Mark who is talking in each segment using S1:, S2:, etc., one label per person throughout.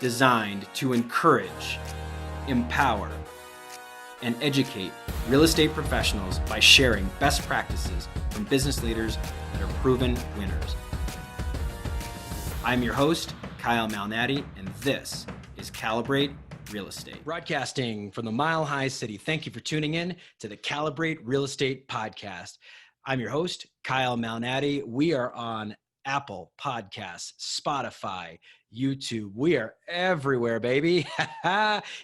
S1: designed to encourage, empower, and educate real estate professionals by sharing best practices from business leaders that are proven winners. I'm your host, Kyle Malnati, and this is Calibrate Real Estate. Broadcasting from the Mile High City. Thank you for tuning in to the Calibrate Real Estate Podcast. I'm your host, Kyle Malnati. We are on Apple Podcasts, Spotify, YouTube. We are everywhere, baby.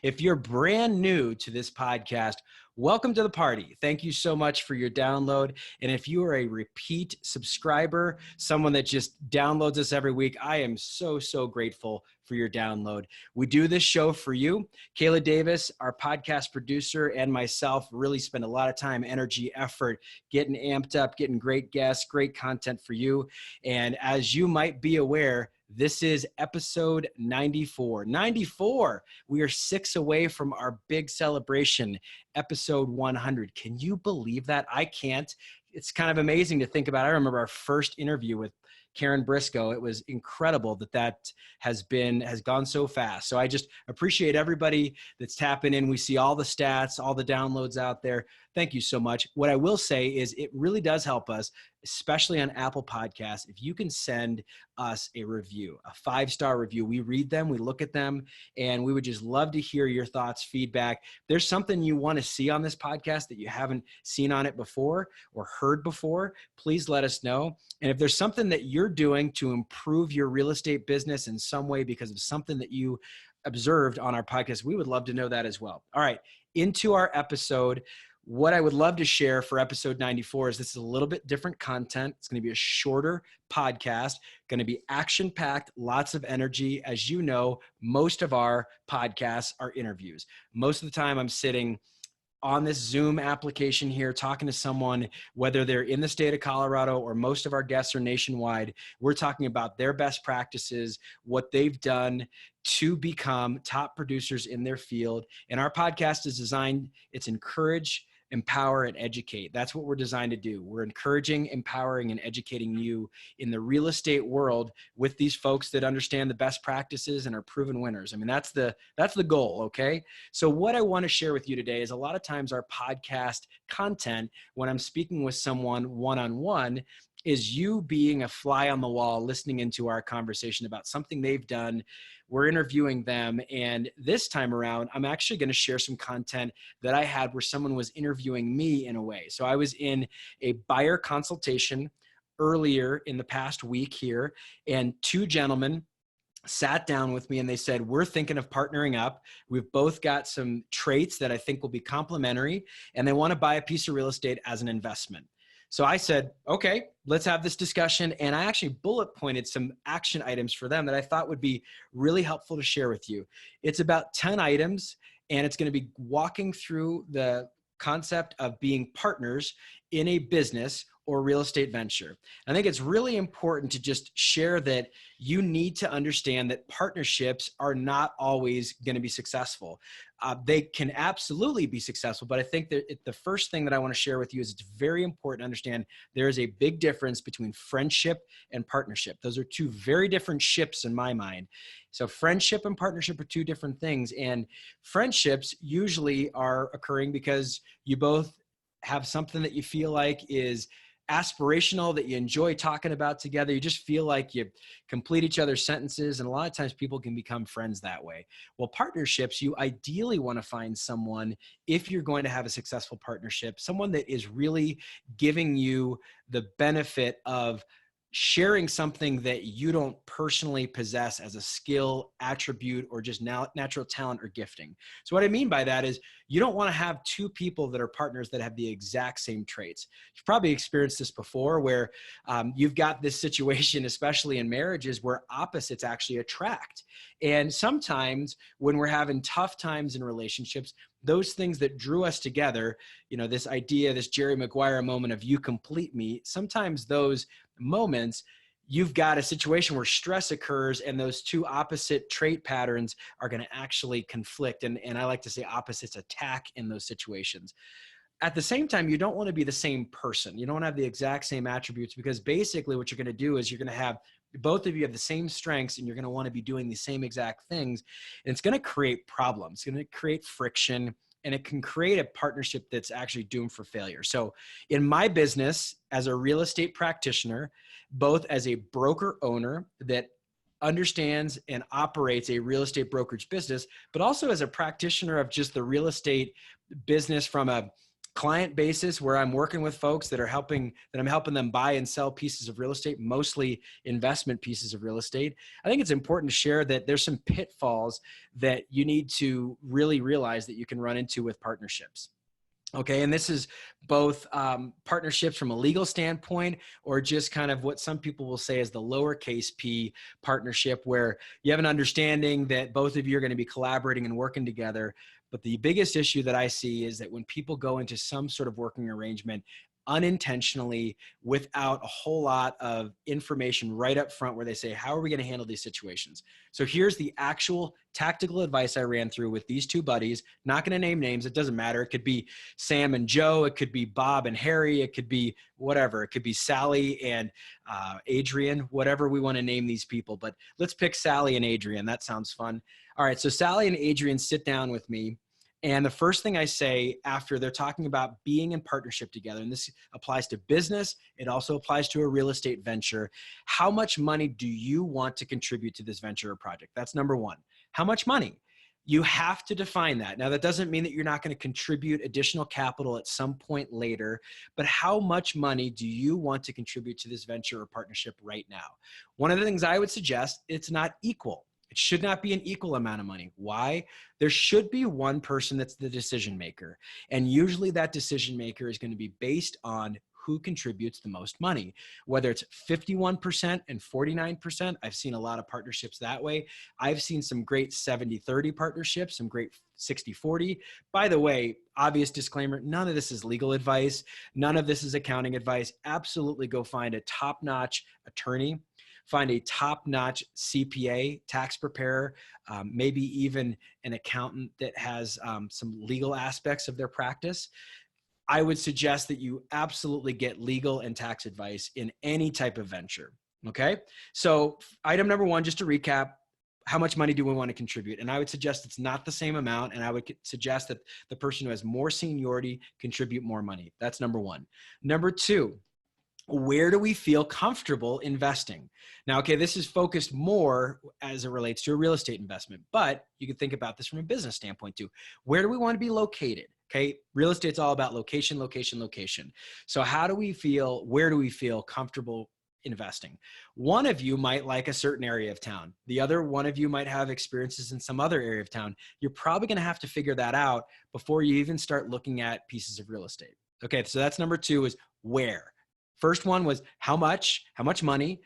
S1: If you're brand new to this podcast, welcome to the party. Thank you so much for your download. And if you are a repeat subscriber, someone that just downloads us every week, I am so grateful for your download. We do this show for you. Kayla Davis, our podcast producer, and myself really spend a lot of time, energy, effort, getting amped up, getting great guests, great content for you. And as you might be aware, this is episode 94. 94. We are 6 away from our big celebration, episode 100. Can you believe that? I can't. It's kind of amazing to think about. I remember our first interview with Karen Briscoe. It was incredible that has gone so fast. So I just appreciate everybody that's tapping in. We see all the stats, all the downloads out there. Thank you so much. What I will say is it really does help us, especially on Apple Podcasts, if you can send us a review, a 5-star review. We read them, we look at them, and we would just love to hear your thoughts, feedback. There's something you want to see on this podcast that you haven't seen on it before or heard before, please let us know. And if there's something that you're doing to improve your real estate business in some way because of something that you observed on our podcast, we would love to know that as well. All right, into our episode. What I would love to share for episode 94 is this is a little bit different content. It's going to be a shorter podcast, going to be action-packed, lots of energy. As you know, most of our podcasts are interviews. Most of the time I'm sitting on this Zoom application here, talking to someone, whether they're in the state of Colorado or most of our guests are nationwide. We're talking about their best practices, what they've done to become top producers in their field. And our podcast is designed, it's encourage, empower, and educate. That's what we're designed to do. We're encouraging, empowering, and educating you in the real estate world with these folks that understand the best practices and are proven winners. I mean, that's the goal, okay? So what I want to share with you today is a lot of times our podcast content, when I'm speaking with someone one-on-one, is you being a fly on the wall, listening into our conversation about something they've done. We're interviewing them. And this time around, I'm actually going to share some content that I had where someone was interviewing me in a way. So I was in a buyer consultation earlier in the past week here, and 2 gentlemen sat down with me and they said, we're thinking of partnering up. We've both got some traits that I think will be complementary, and they want to buy a piece of real estate as an investment. So I said, okay, let's have this discussion. And I actually bullet pointed some action items for them that I thought would be really helpful to share with you. It's about 10 items, and it's going to be walking through the concept of being partners in a business or real estate venture. I think it's really important to just share that you need to understand that partnerships are not always going to be successful. They can absolutely be successful, but I think that the first thing that I want to share with you is it's very important to understand there is a big difference between friendship and partnership. Those are 2 very different ships in my mind. So friendship and partnership are 2 different things, and friendships usually are occurring because you both have something that you feel like is aspirational, that you enjoy talking about together. You just feel like you complete each other's sentences. And a lot of times people can become friends that way. Well, partnerships, you ideally want to find someone, if you're going to have a successful partnership, someone that is really giving you the benefit of sharing something that you don't personally possess as a skill, attribute, or just natural talent or gifting. So what I mean by that is you don't want to have 2 people that are partners that have the exact same traits. You've probably experienced this before where you've got this situation, especially in marriages, where opposites actually attract. And sometimes when we're having tough times in relationships, those things that drew us together, you know, this idea, this Jerry Maguire moment of you complete me, sometimes those moments, you've got a situation where stress occurs and those 2 opposite trait patterns are going to actually conflict. And I like to say opposites attack in those situations. At the same time, you don't want to be the same person. You don't want to have the exact same attributes, because basically what you're going to do is you're going to have both of you have the same strengths and you're going to want to be doing the same exact things. And it's going to create problems. It's going to create friction, and it can create a partnership that's actually doomed for failure. So in my business, as a real estate practitioner, both as a broker owner that understands and operates a real estate brokerage business, but also as a practitioner of just the real estate business from a client basis, where I'm working with folks that I'm helping them buy and sell pieces of real estate, mostly investment pieces of real estate. I think it's important to share that there's some pitfalls that you need to really realize that you can run into with partnerships. Okay, and this is both partnerships from a legal standpoint, or just kind of what some people will say is the lowercase p partnership, where you have an understanding that both of you are going to be collaborating and working together. But the biggest issue that I see is that when people go into some sort of working arrangement unintentionally, without a whole lot of information right up front, where they say, how are we going to handle these situations? So here's the actual tactical advice I ran through with these two buddies. Not going to name names. It doesn't matter. It could be Sam and Joe. It could be Bob and Harry. It could be whatever. It could be Sally and Adrian, whatever we want to name these people. But let's pick Sally and Adrian. That sounds fun. All right. So Sally and Adrian sit down with me. And the first thing I say after they're talking about being in partnership together, and this applies to business, it also applies to a real estate venture. How much money do you want to contribute to this venture or project? That's number one. How much money? You have to define that. Now, that doesn't mean that you're not going to contribute additional capital at some point later, but how much money do you want to contribute to this venture or partnership right now? One of the things I would suggest, it's not equal. It should not be an equal amount of money. Why? There should be one person that's the decision maker. And usually that decision maker is going to be based on who contributes the most money, whether it's 51% and 49%. I've seen a lot of partnerships that way. I've seen some great 70-30 partnerships, some great 60-40. By the way, obvious disclaimer, none of this is legal advice. None of this is accounting advice. Absolutely go find a top-notch attorney. Find a top-notch CPA, tax preparer, maybe even an accountant that has some legal aspects of their practice. I would suggest that you absolutely get legal and tax advice in any type of venture, okay? So item number one, just to recap, how much money do we want to contribute? And I would suggest it's not the same amount, and I would suggest that the person who has more seniority contribute more money. That's number one. Number two, where do we feel comfortable investing? Now, okay, this is focused more as it relates to a real estate investment, but you can think about this from a business standpoint too. Where do we want to be located? Okay, real estate's all about location, location, location. So how do we feel, where do we feel comfortable investing? One of you might like a certain area of town. The other one of you might have experiences in some other area of town. You're probably going to have to figure that out before you even start looking at pieces of real estate. Okay, so that's number two, is where. First one was how much money.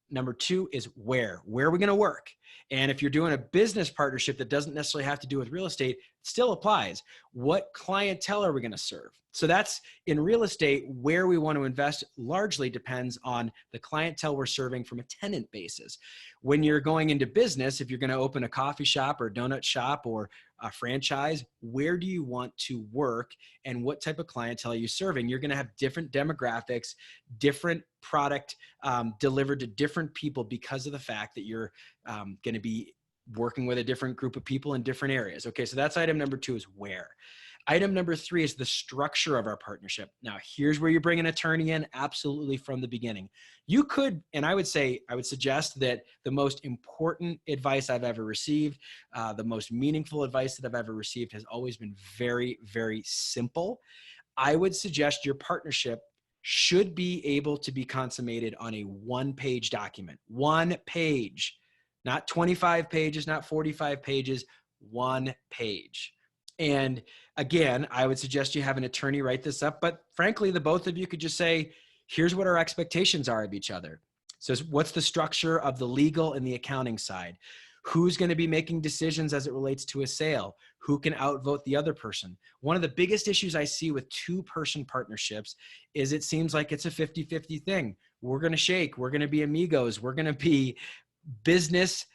S1: Number two is where are we going to work? And if you're doing a business partnership that doesn't necessarily have to do with real estate, it still applies. What clientele are we going to serve? So that's in real estate, where we want to invest largely depends on the clientele we're serving from a tenant basis. When you're going into business, if you're going to open a coffee shop or a donut shop or a franchise, where do you want to work and what type of clientele are you serving? You're going to have different demographics, different product delivered to different people because of the fact that you're going to be working with a different group of people in different areas. Okay, so that's item number two, is where. Item number three is the structure of our partnership. Now, here's where you bring an attorney in, absolutely from the beginning. You could, and I would suggest that the most important advice I've ever received, the most meaningful advice that I've ever received has always been very, very simple. I would suggest your partnership should be able to be consummated on a one-page document. One page, not 25 pages, not 45 pages, one page. And again, I would suggest you have an attorney write this up, but frankly, the both of you could just say, here's what our expectations are of each other. So what's the structure of the legal and the accounting side? Who's going to be making decisions as it relates to a sale? Who can outvote the other person? One of the biggest issues I see with two-person partnerships is it seems like it's a 50-50 thing. We're going to shake. We're going to be amigos. We're going to be business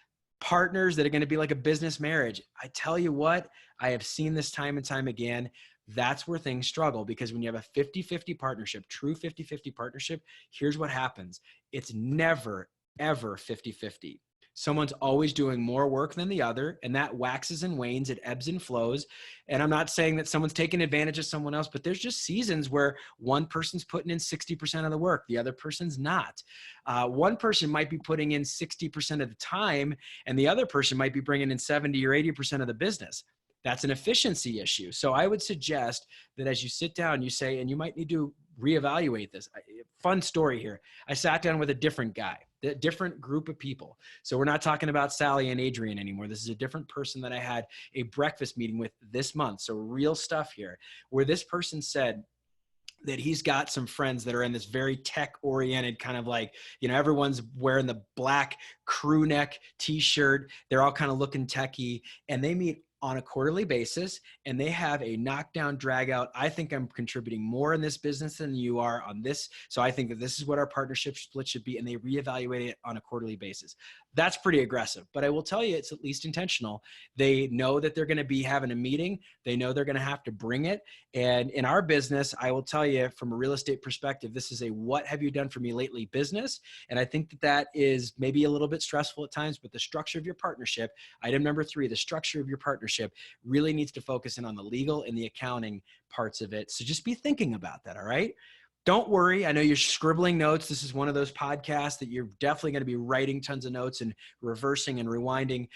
S1: partners that are going to be like a business marriage. I tell you what, I have seen this time and time again. That's where things struggle, because when you have a 50-50 partnership, true 50-50 partnership, here's what happens. It's never, ever 50-50. Someone's always doing more work than the other, and that waxes and wanes. It ebbs and flows. And I'm not saying that someone's taking advantage of someone else, but there's just seasons where one person's putting in 60% of the work, the other person's not. One person might be putting in 60% of the time, and the other person might be bringing in 70 or 80% of the business. That's an efficiency issue. So I would suggest that as you sit down, you say, and you might need to reevaluate this. Fun story here. I sat down with a different guy, a different group of people. So we're not talking about Sally and Adrian anymore. This is a different person that I had a breakfast meeting with this month. So real stuff here, where this person said that he's got some friends that are in this very tech oriented kind of like, you know, everyone's wearing the black crew neck t-shirt. They're all kind of looking techie, and they meet on a quarterly basis, and they have a knockdown drag out. I think I'm contributing more in this business than you are on this. So I think that this is what our partnership split should be. And they reevaluate it on a quarterly basis. That's pretty aggressive, but I will tell you, it's at least intentional. They know that they're going to be having a meeting. They know they're going to have to bring it. And in our business, I will tell you from a real estate perspective, this is a, what have you done for me lately business? And I think that that is maybe a little bit stressful at times, but the structure of your partnership, item number 3, the structure of your partnership really needs to focus in on the legal and the accounting parts of it. So just be thinking about that. All right. Don't worry. I know you're scribbling notes. This is one of those podcasts that you're definitely going to be writing tons of notes and reversing and rewinding.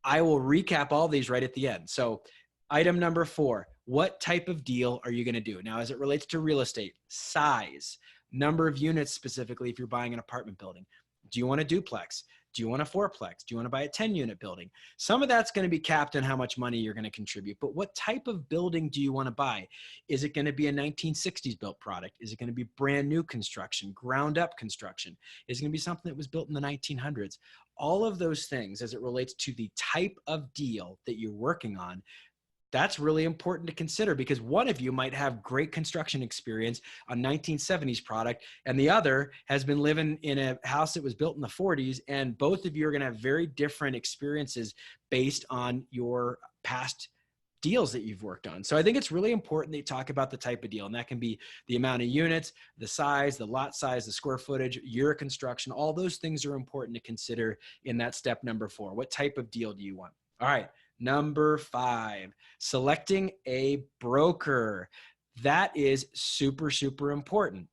S1: I will recap all these right at the end. So item number 4, what type of deal are you going to do? Now, as it relates to real estate, size, number of units specifically, if you're buying an apartment building, do you want a duplex? Do you want a fourplex? Do you want to buy a 10-unit building? Some of that's going to be capped on how much money you're going to contribute, but what type of building do you want to buy? Is it going to be a 1960s built product? Is it going to be brand new construction, ground up construction? Is it going to be something that was built in the 1900s? All of those things as it relates to the type of deal that you're working on, that's really important to consider, because one of you might have great construction experience on 1970s product, and the other has been living in a house that was built in the 40s, and both of you are going to have very different experiences based on your past deals that you've worked on. So I think it's really important that you talk about the type of deal, and that can be the amount of units, the size, the lot size, the square footage, year of construction. All those things are important to consider in that step number 4. What type of deal do you want? All right. Number 5, selecting a broker. That is super, super important.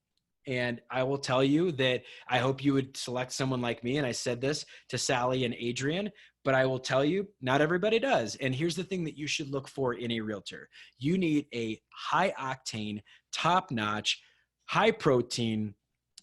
S1: And I will tell you that I hope you would select someone like me. And I said this to Sally and Adrian, but I will tell you, not everybody does. And here's the thing that you should look for in a realtor. You need a high octane, top notch, high protein.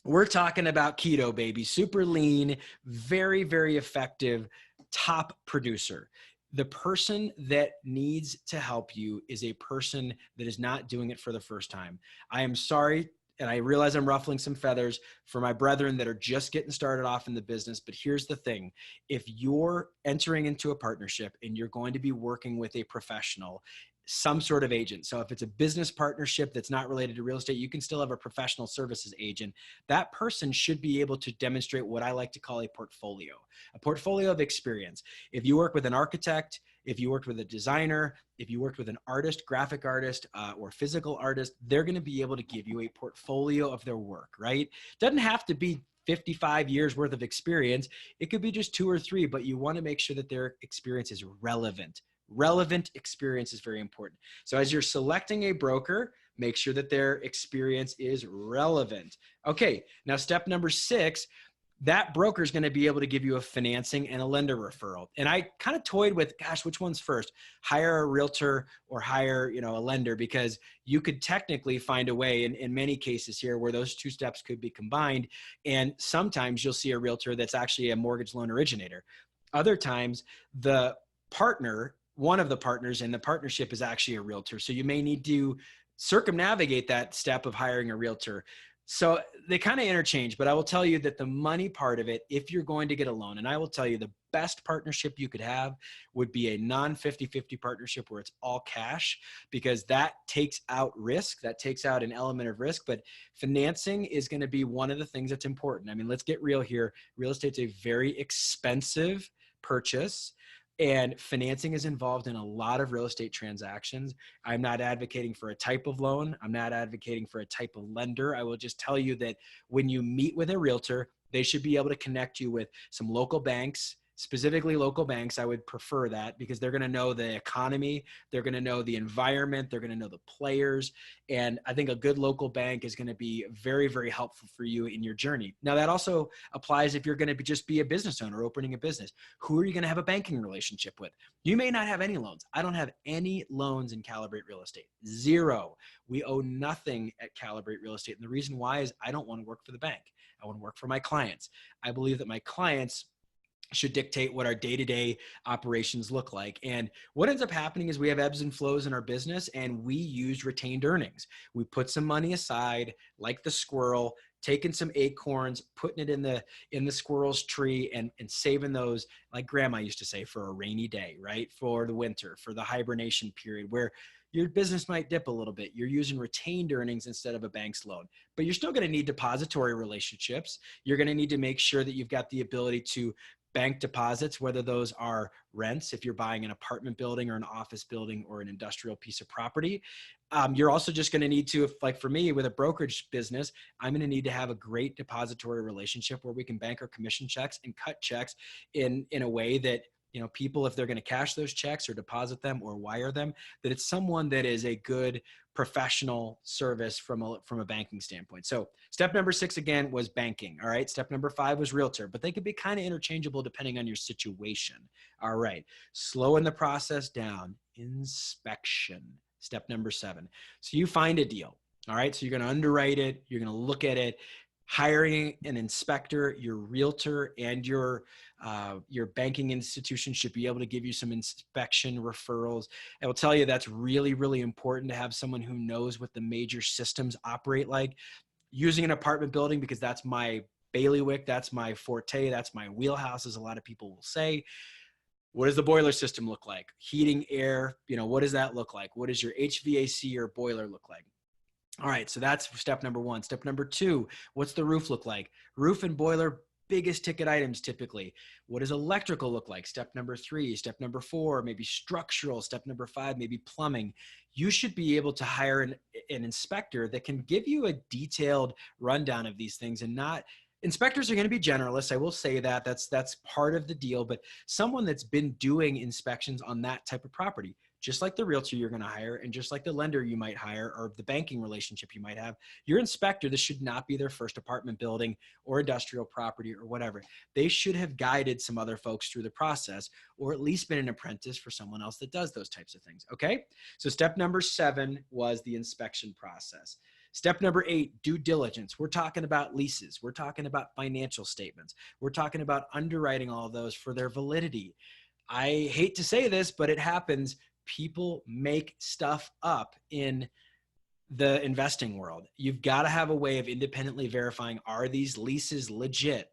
S1: We're talking about keto, baby, super lean, very, very effective, top producer. The person that needs to help you is a person that is not doing it for the first time. I am sorry, and I realize I'm ruffling some feathers for my brethren that are just getting started off in the business, but here's the thing. If you're entering into a partnership and you're going to be working with a professional, some sort of agent. So if it's a business partnership that's not related to real estate, you can still have a professional services agent. That person should be able to demonstrate what I like to call a portfolio of experience. If you work with an architect, if you worked with a designer, if you worked with an artist, graphic artist, or physical artist, they're going to be able to give you a portfolio of their work, right? Doesn't have to be 55 years worth of experience. It could be just 2 or 3, but you want to make sure that their experience is relevant. Relevant experience is very important. So as you're selecting a broker, make sure that their experience is relevant. Okay, now step number 6, that broker is going to be able to give you a financing and a lender referral. And I kind of toyed with, gosh, which one's first? Hire a realtor or hire, a lender, because you could technically find a way in many cases here where those 2 steps could be combined. And sometimes you'll see a realtor that's actually a mortgage loan originator. Other times the partner, one of the partners in the partnership is actually a realtor. So you may need to circumnavigate that step of hiring a realtor. So they kind of interchange, but I will tell you that the money part of it, if you're going to get a loan, and I will tell you the best partnership you could have would be a non-50-50 partnership where it's all cash, because that takes out risk, that takes out an element of risk, but financing is going to be one of the things that's important. I mean, let's get real here. Real estate's a very expensive purchase, and financing is involved in a lot of real estate transactions. I'm not advocating for a type of loan. I'm not advocating for a type of lender. I will just tell you that when you meet with a realtor, They should be able to connect you with some local banks, specifically local banks. I would prefer that because they're going to know the economy. They're going to know the environment. They're going to know the players. And I think a good local bank is going to be very, very helpful for you in your journey. Now, that also applies if you're going to just be a business owner opening a business. Who are you going to have a banking relationship with? You may not have any loans. I don't have any loans in Calibrate Real Estate. Zero. We owe nothing at Calibrate Real Estate. And the reason why is I don't want to work for the bank. I want to work for my clients. I believe that my clients should dictate what our day-to-day operations look like. And what ends up happening is we have ebbs and flows in our business, and we use retained earnings. We put some money aside, like the squirrel, taking some acorns, putting it in the squirrel's tree, and saving those, like grandma used to say, for a rainy day, right? For the winter, for the hibernation period where your business might dip a little bit. You're using retained earnings instead of a bank's loan, but you're still going to need depository relationships. You're going to need to make sure that you've got the ability to bank deposits, whether those are rents, if you're buying an apartment building or an office building or an industrial piece of property. You're also just going to need to, like for me with a brokerage business, I'm going to need to have a great depository relationship where we can bank our commission checks and cut checks in a way that, you know, people, if they're going to cash those checks or deposit them or wire them, that it's someone that is a good professional service from a banking standpoint. So step number 6, again, was banking. All right. Step number 5 was realtor, but they could be kind of interchangeable depending on your situation. All right. Slowing the process down. Inspection. Step number 7. So you find a deal. All right. So you're going to underwrite it. You're going to look at it. Hiring an inspector, your realtor, and your banking institution should be able to give you some inspection referrals. I will tell you that's really, really important to have someone who knows what the major systems operate like. Using an apartment building, because that's my bailiwick, that's my forte, that's my wheelhouse, as a lot of people will say. What does the boiler system look like? Heating, air, you know, what does that look like? What does your HVAC or boiler look like? All right, so that's step number 1. Step number 2, what's the roof look like? Roof and boiler, biggest ticket items typically. What does electrical look like? Step number 3. Step number 4, maybe structural. Step number 5, maybe plumbing. You should be able to hire an inspector that can give you a detailed rundown of these things, and not, inspectors are going to be generalists. I will say that that's part of the deal, but someone that's been doing inspections on that type of property. Just like the realtor you're going to hire, and just like the lender you might hire, or the banking relationship you might have, your inspector, this should not be their first apartment building or industrial property or whatever. They should have guided some other folks through the process, or at least been an apprentice for someone else that does those types of things. Okay. So step number 7 was the inspection process. Step number 8, due diligence. We're talking about leases. We're talking about financial statements. We're talking about underwriting all of those for their validity. I hate to say this, but it happens. People make stuff up in the investing world. You've got to have a way of independently verifying, are these leases legit?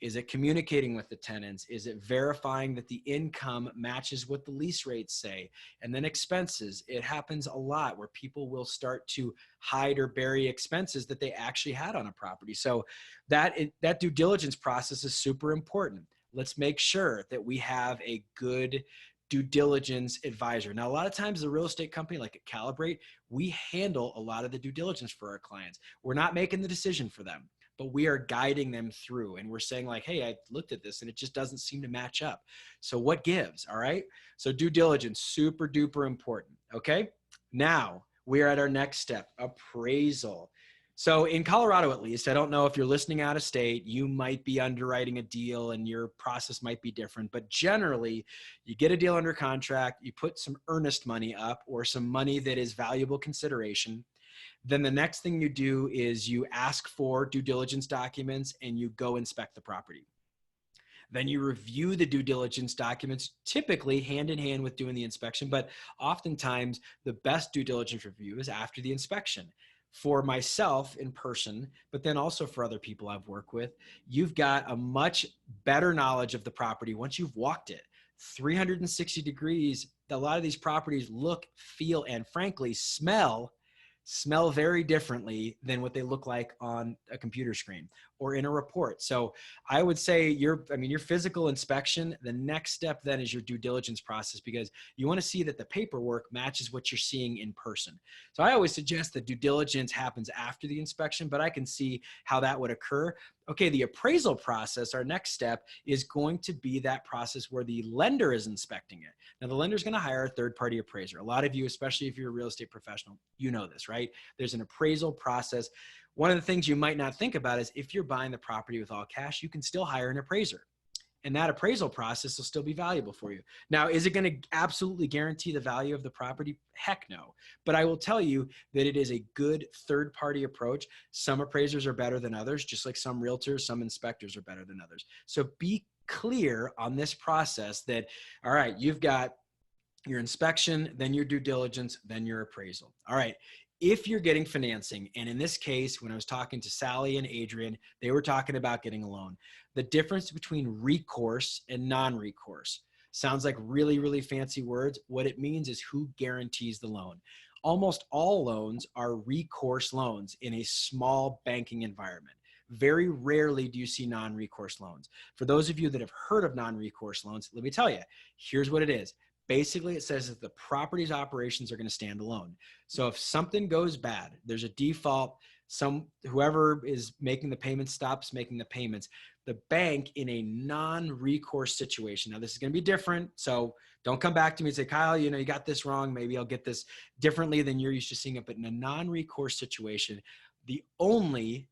S1: Is it communicating with the tenants? Is it verifying that the income matches what the lease rates say? And then expenses. It happens a lot where people will start to hide or bury expenses that they actually had on a property. So that due diligence process is super important. Let's make sure that we have a good due diligence advisor. Now, a lot of times the real estate company, like at Calibrate, we handle a lot of the due diligence for our clients. We're not making the decision for them, but we are guiding them through, and we're saying like, hey, I looked at this and it just doesn't seem to match up. So what gives? All right. So due diligence, super duper important. Okay. Now we are at our next step, appraisal. So in Colorado, at least, I don't know if you're listening out of state, you might be underwriting a deal and your process might be different, but generally you get a deal under contract, you put some earnest money up or some money that is valuable consideration. Then the next thing you do is you ask for due diligence documents and you go inspect the property. Then you review the due diligence documents, typically hand in hand with doing the inspection, but oftentimes the best due diligence review is after the inspection. For myself in person, but then also for other people I've worked with, you've got a much better knowledge of the property once you've walked it 360 degrees. A lot of these properties look, feel, and frankly, smell very differently than what they look like on a computer screen. or in a report. So I would say your physical inspection, the next step then is your due diligence process, because you want to see that the paperwork matches what you're seeing in person. So I always suggest that due diligence happens after the inspection, but I can see how that would occur. Okay, the appraisal process, our next step, is going to be that process where the lender is inspecting it. Now, the lender is going to hire a third-party appraiser. A lot of you, especially if you're a real estate professional, you know this, right? There's an appraisal process. One of the things you might not think about is if you're buying the property with all cash, you can still hire an appraiser. And that appraisal process will still be valuable for you. Now, is it going to absolutely guarantee the value of the property? Heck no. But I will tell you that it is a good third-party approach. Some appraisers are better than others, just like some realtors, some inspectors are better than others. So be clear on this process that, all right, you've got your inspection, then your due diligence, then your appraisal. All right. If you're getting financing, and in this case, when I was talking to Sally and Adrian, they were talking about getting a loan. The difference between recourse and non-recourse sounds like really, really fancy words. What it means is who guarantees the loan. Almost all loans are recourse loans in a small banking environment. Very rarely do you see non-recourse loans. For those of you that have heard of non-recourse loans, let me tell you, here's what it is. Basically, it says that the property's operations are going to stand alone. So if something goes bad, there's a default, whoever is making the payments stops making the payments, the bank in a non-recourse situation. Now, this is going to be different. So don't come back to me and say, Kyle, you got this wrong. Maybe I'll get this differently than you're used to seeing it. But in a non-recourse situation, the only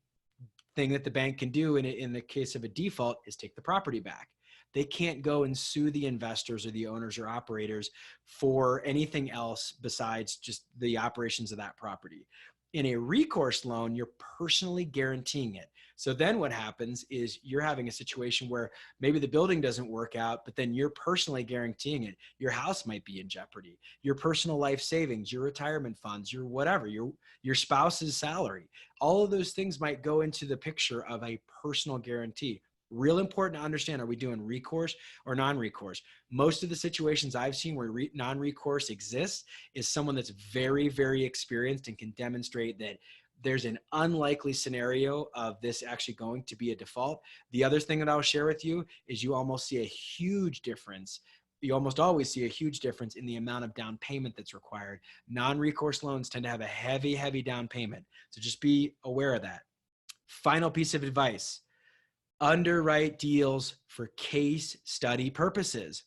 S1: thing that the bank can do in the case of a default is take the property back. They can't go and sue the investors or the owners or operators for anything else besides just the operations of that property. In a recourse loan, you're personally guaranteeing it. So then what happens is you're having a situation where maybe the building doesn't work out, but then you're personally guaranteeing it. Your house might be in jeopardy, your personal life savings, your retirement funds, your whatever, your spouse's salary. All of those things might go into the picture of a personal guarantee. Real important to understand, are we doing recourse or non-recourse? Most of the situations I've seen where non-recourse exists is someone that's very, very experienced and can demonstrate that there's an unlikely scenario of this actually going to be a default. The other thing that I'll share with you is you almost see a huge difference. You almost always see a huge difference in the amount of down payment that's required. Non-recourse loans tend to have a heavy, heavy down payment. So just be aware of that. Final piece of advice. Underwrite deals for case study purposes.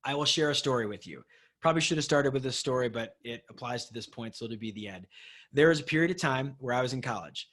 S1: I will share a story with you. Probably should have started with this story, but it applies to this point, so it'll be the end. There was a period of time where I was in college.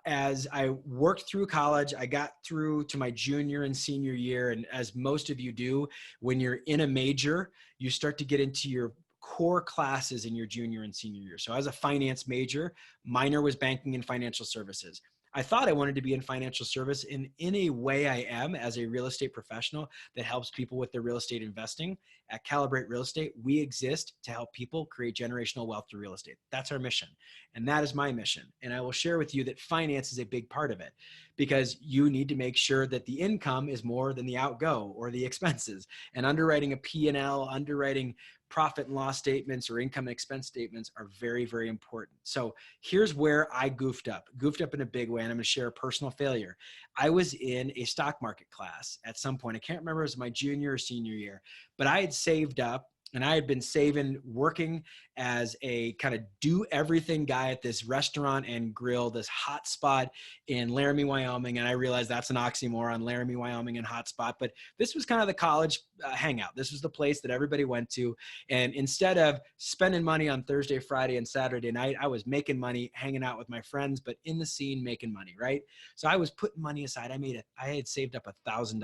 S1: As I worked through college, I got through to my junior and senior year. And as most of you do, when you're in a major, you start to get into your core classes in your junior and senior year. So I was a finance major, minor was banking and financial services. I thought I wanted to be in financial service, and in a way I am as a real estate professional that helps people with their real estate investing. At Calibrate Real Estate, we exist to help people create generational wealth through real estate. That's our mission, and that is my mission. And I will share with you that finance is a big part of it, because you need to make sure that the income is more than the outgo or the expenses. And underwriting a P&L, underwriting profit and loss statements or income and expense statements are very, very important. So here's where I goofed up in a big way. And I'm going to share a personal failure. I was in a stock market class at some point. I can't remember if it was my junior or senior year, but I had saved up. And I had been saving, working as a kind of do everything guy at this restaurant and grill, this hot spot in Laramie, Wyoming. And I realized that's an oxymoron, Laramie, Wyoming and hot spot. But this was kind of the college hangout. This was the place that everybody went to. And instead of spending money on Thursday, Friday, and Saturday night, I was making money, hanging out with my friends, but in the scene, making money, right? So I was putting money aside. I had saved up $1,000.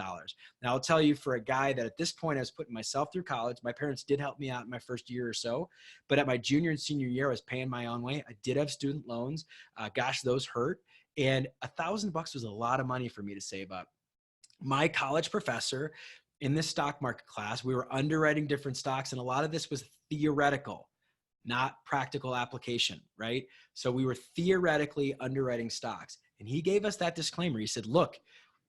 S1: Now I'll tell you, for a guy that at this point I was putting myself through college, my parents did help me out in my first year or so, but at my junior and senior year, I was paying my own way. I did have student loans. Gosh, those hurt. And $1,000 was a lot of money for me to save up. My college professor in this stock market class, we were underwriting different stocks, and a lot of this was theoretical, not practical application, right? So we were theoretically underwriting stocks. And he gave us that disclaimer. He said, look,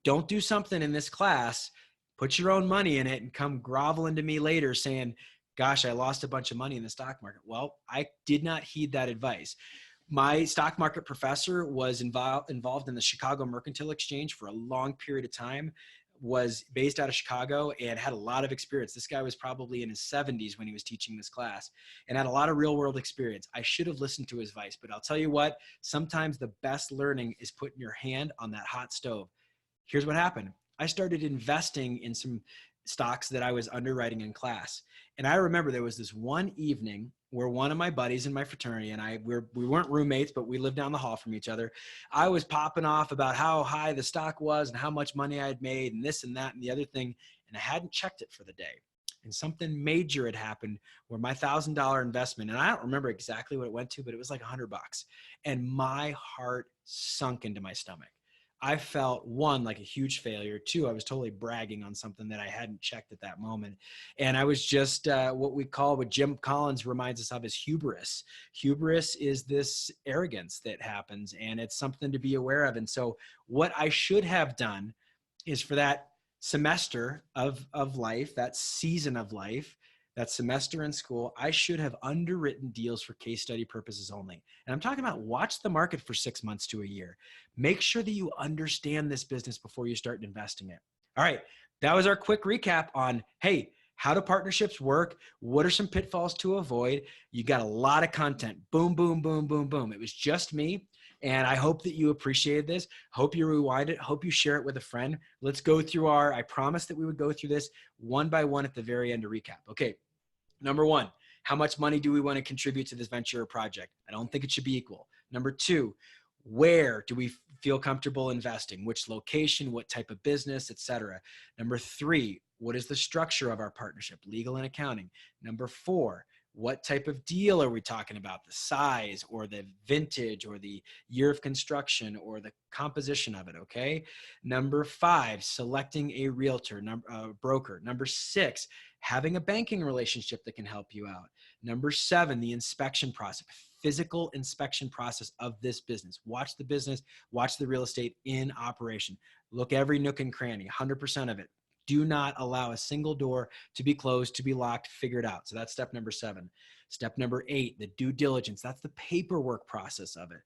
S1: don't do something in this class, put your own money in it, and come groveling to me later saying, gosh, I lost a bunch of money in the stock market. Well, I did not heed that advice. My stock market professor was involved in the Chicago Mercantile Exchange for a long period of time, was based out of Chicago and had a lot of experience. This guy was probably in his 70s when he was teaching this class and had a lot of real world experience. I should have listened to his advice, but I'll tell you what, sometimes the best learning is putting your hand on that hot stove. Here's what happened. I started investing in some stocks that I was underwriting in class. And I remember there was this one evening where one of my buddies in my fraternity and we weren't roommates, but we lived down the hall from each other. I was popping off about how high the stock was and how much money I had made and this and that and the other thing. And I hadn't checked it for the day. And something major had happened where my $1,000 investment, and I don't remember exactly what it went to, but it was like $100. And my heart sunk into my stomach. I felt, one, like a huge failure. Two, I was totally bragging on something that I hadn't checked at that moment. And I was just what Jim Collins reminds us of is hubris. Hubris is this arrogance that happens, and it's something to be aware of. And so what I should have done is, for that semester of life, that season of life, that semester in school, I should have underwritten deals for case study purposes only. And I'm talking about watch the market for 6 months to a year. Make sure that you understand this business before you start investing it. All right, that was our quick recap on, hey, how do partnerships work? What are some pitfalls to avoid? You got a lot of content. Boom, boom, boom, boom, boom. It was just me. And I hope that you appreciated this. Hope you rewind it. Hope you share it with a friend. Let's go through I promised that we would go through this one by one at the very end to recap. Okay. Number one, how much money do we want to contribute to this venture or project? I don't think it should be equal. Number two, where do we feel comfortable investing? Which location, what type of business, etc. Number three, what is the structure of our partnership, legal and accounting? Number four, what type of deal are we talking about? The size or the vintage or the year of construction or the composition of it, okay? Number five, selecting a realtor, broker. Number six, having a banking relationship that can help you out. Number seven, the inspection process, physical inspection process of this business. Watch the business, watch the real estate in operation. Look every nook and cranny, 100% of it. Do not allow a single door to be closed, to be locked, figure it out. So that's step number 7. Step number 8, the due diligence. That's the paperwork process of it.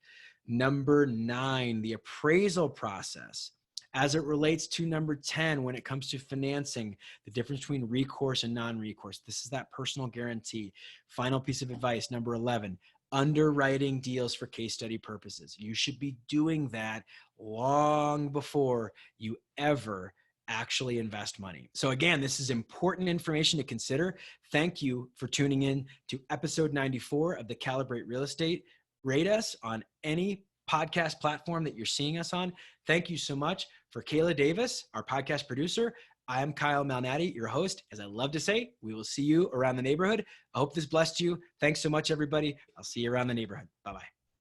S1: Number 9, the appraisal process. As it relates to number 10, when it comes to financing, the difference between recourse and non-recourse. This is that personal guarantee. Final piece of advice, number 11, underwriting deals for case study purposes. You should be doing that long before you ever actually invest money. So again, this is important information to consider. Thank you for tuning in to episode 94 of the Calibrate Real Estate. Rate us on any podcast platform that you're seeing us on. Thank you so much. For Kayla Davis, our podcast producer, I am Kyle Malnati, your host. As I love to say, we will see you around the neighborhood. I hope this blessed you. Thanks so much, everybody. I'll see you around the neighborhood. Bye-bye.